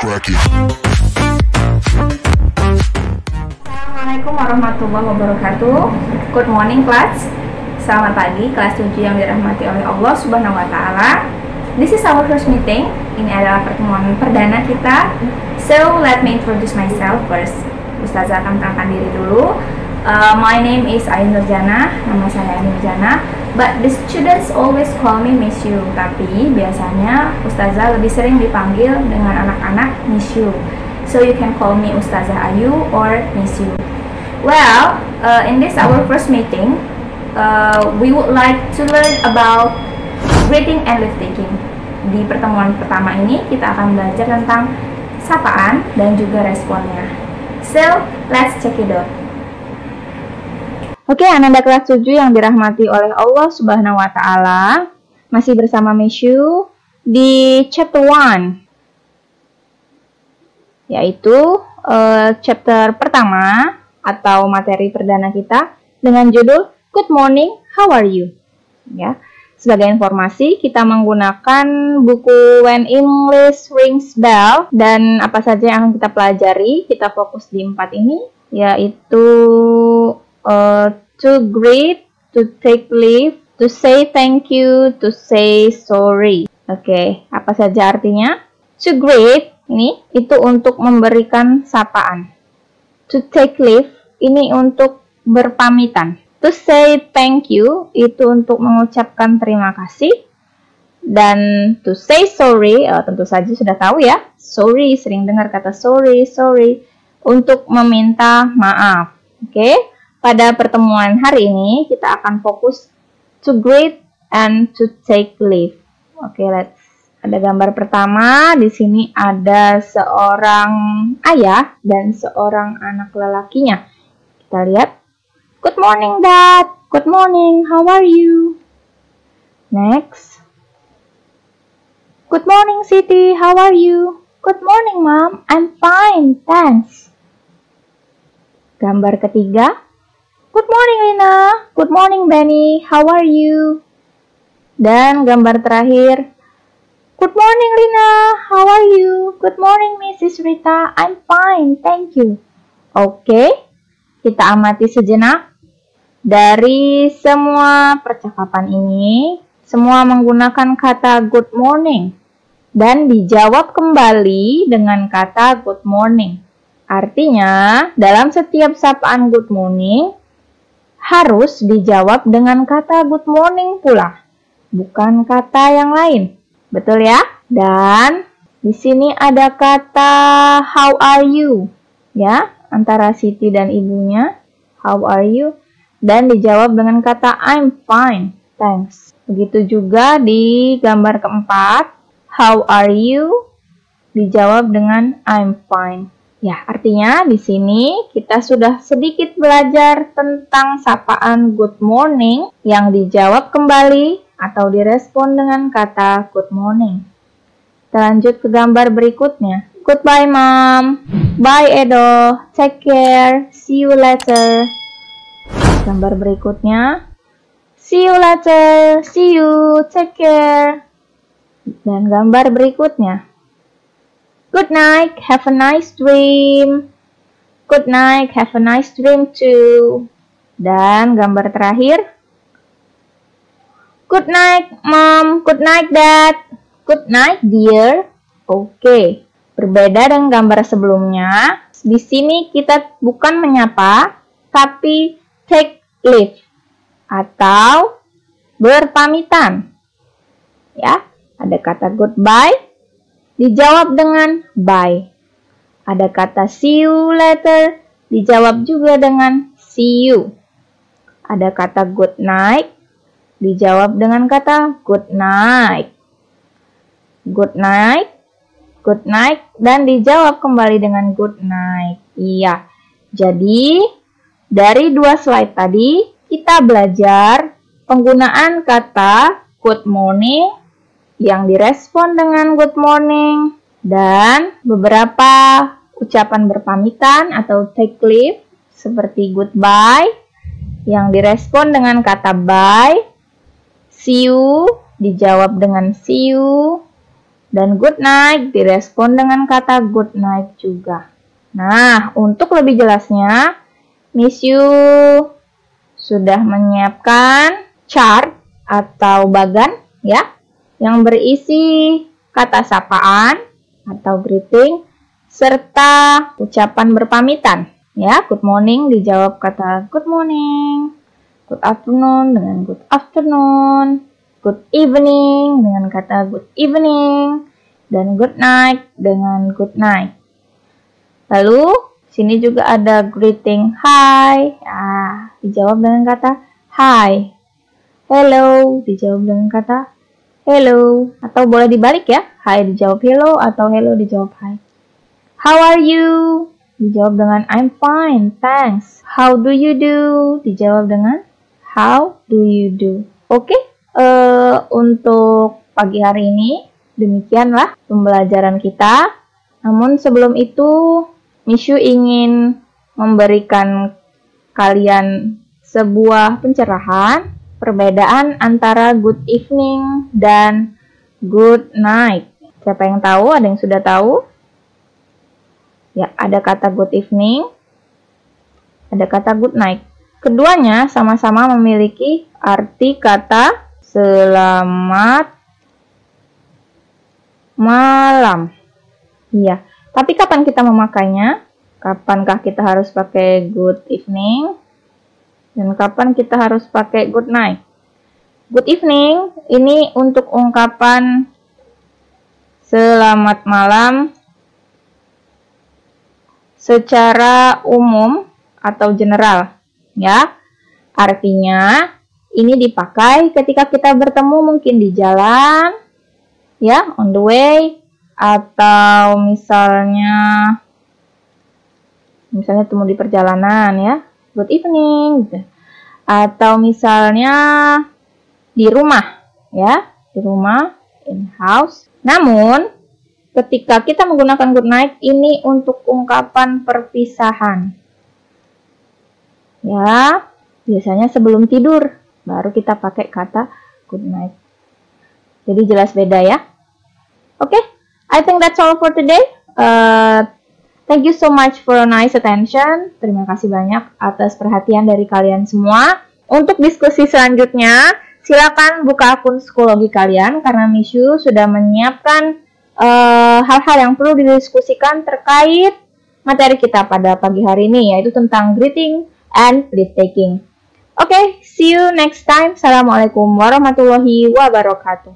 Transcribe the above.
crack it. Assalamualaikum warahmatullahi wabarakatuh. Good morning class. Selamat pagi kelas 7 yang dirahmati oleh Allah Subhanahu wa taala. This is our first meeting. Ini adalah pertemuan perdana kita. So let me introduce myself first. Ustazah akan perkenalkan diri dulu. My name is Ain Nurjana. Nama saya Ain Nurjana. But the students always call me Miss You. Tapi biasanya Ustazah lebih sering dipanggil dengan anak-anak Miss You. So you can call me Ustazah Ayu or Miss You. Well, in this our first meeting, we would like to learn about greeting and leave taking. Di pertemuan pertama ini kita akan belajar tentang sapaan dan juga responnya. So, let's check it out. Oke, Ananda kelas 7 yang dirahmati oleh Allah Subhanahu wa taala, masih bersama Miss You di chapter 1. Yaitu chapter pertama atau materi perdana kita dengan judul Good Morning, How Are You? Ya. Sebagai informasi, kita menggunakan buku When English Rings Bell, dan apa saja yang akan kita pelajari, kita fokus di 4 ini, yaitu to greet, to take leave, to say thank you, to say sorry. Oke, apa saja artinya? To greet, ini itu untuk memberikan sapaan. To take leave, ini untuk berpamitan. To say thank you, itu untuk mengucapkan terima kasih. Dan to say sorry, tentu saja sudah tahu ya. Sorry, sering dengar kata sorry, untuk meminta maaf. Oke, pada pertemuan hari ini kita akan fokus to greet and to take leave. Oke, let's. Ada gambar pertama, di sini ada seorang ayah dan seorang anak lelakinya. Kita lihat. Good morning, Dad. Good morning. How are you? Next. Good morning, Siti. How are you? Good morning, Mom. I'm fine. Thanks. Gambar ketiga. Good morning, Rina. Good morning, Benny. How are you? Dan gambar terakhir. Good morning, Rina. How are you? Good morning, Mrs. Rita. I'm fine. Thank you. Oke. Kita amati sejenak. Dari semua percakapan ini, semua menggunakan kata good morning dan dijawab kembali dengan kata good morning. Artinya, dalam setiap sapaan good morning harus dijawab dengan kata good morning pula, bukan kata yang lain. Betul ya? Dan di sini ada kata how are you, ya, antara Siti dan ibunya. How are you? Dan dijawab dengan kata I'm fine, thanks. Begitu juga di gambar keempat, how are you? Dijawab dengan I'm fine. Ya, artinya di sini kita sudah sedikit belajar tentang sapaan good morning yang dijawab kembali atau direspon dengan kata good morning. Kita lanjut ke gambar berikutnya. Goodbye, Mom. Bye, Edo. Take care. See you later. Gambar berikutnya. See you later. See you. Take care. Dan gambar berikutnya. Good night. Have a nice dream. Good night. Have a nice dream too. Dan gambar terakhir. Good night, Mom. Good night, Dad. Good night, dear. Oke. Berbeda dengan gambar sebelumnya. Di sini kita bukan menyapa, tapi take leave atau berpamitan. Ya, ada kata goodbye dijawab dengan bye. Ada kata see you later dijawab juga dengan see you. Ada kata good night dijawab dengan kata good night. Good night, good night, dan dijawab kembali dengan good night. Iya, jadi dari 2 slide tadi, kita belajar penggunaan kata good morning yang direspon dengan good morning dan beberapa ucapan berpamitan atau take leave seperti goodbye yang direspon dengan kata bye, see you dijawab dengan see you, Dan good night direspon dengan kata good night juga. Nah, untuk lebih jelasnya, Miss Yu sudah menyiapkan chart atau bagan ya, yang berisi kata sapaan atau greeting serta ucapan berpamitan. Ya, good morning dijawab kata good morning, good afternoon dengan good afternoon, good evening dengan kata good evening, dan good night dengan good night. Lalu, sini juga ada greeting hi. Dijawab dengan kata hi. Hello, dijawab dengan kata hello. Atau boleh dibalik ya. Hi dijawab hello atau hello dijawab hi. How are you? Dijawab dengan I'm fine, thanks. How do you do? Dijawab dengan how do you do? Oke, untuk pagi hari ini demikianlah pembelajaran kita. Namun sebelum itu, Miss Yu ingin memberikan kalian sebuah pencerahan perbedaan antara good evening dan good night. Siapa yang tahu? Ada yang sudah tahu? Ya, ada kata good evening, ada kata good night. Keduanya sama-sama memiliki arti kata selamat malam. Iya, tapi kapan kita memakainya? Kapankah kita harus pakai good evening? Dan kapan kita harus pakai good night? Good evening ini untuk ungkapan selamat malam secara umum atau general, ya. Artinya ini dipakai ketika kita bertemu mungkin di jalan, ya, on the way, atau misalnya temu di perjalanan, ya, good evening, gitu. Atau misalnya di rumah, ya, di rumah, in house. Namun ketika kita menggunakan good night, ini untuk ungkapan perpisahan. Ya, biasanya sebelum tidur, baru kita pakai kata good night. Jadi jelas beda ya. Oke, I think that's all for today. Thank you so much for your nice attention. Terima kasih banyak atas perhatian dari kalian semua. Untuk diskusi selanjutnya, silakan buka akun psikologi kalian, karena Miss Yu sudah menyiapkan hal-hal yang perlu didiskusikan terkait materi kita pada pagi hari ini, yaitu tentang greeting and lead taking. Oke, see you next time. Assalamualaikum warahmatullahi wabarakatuh.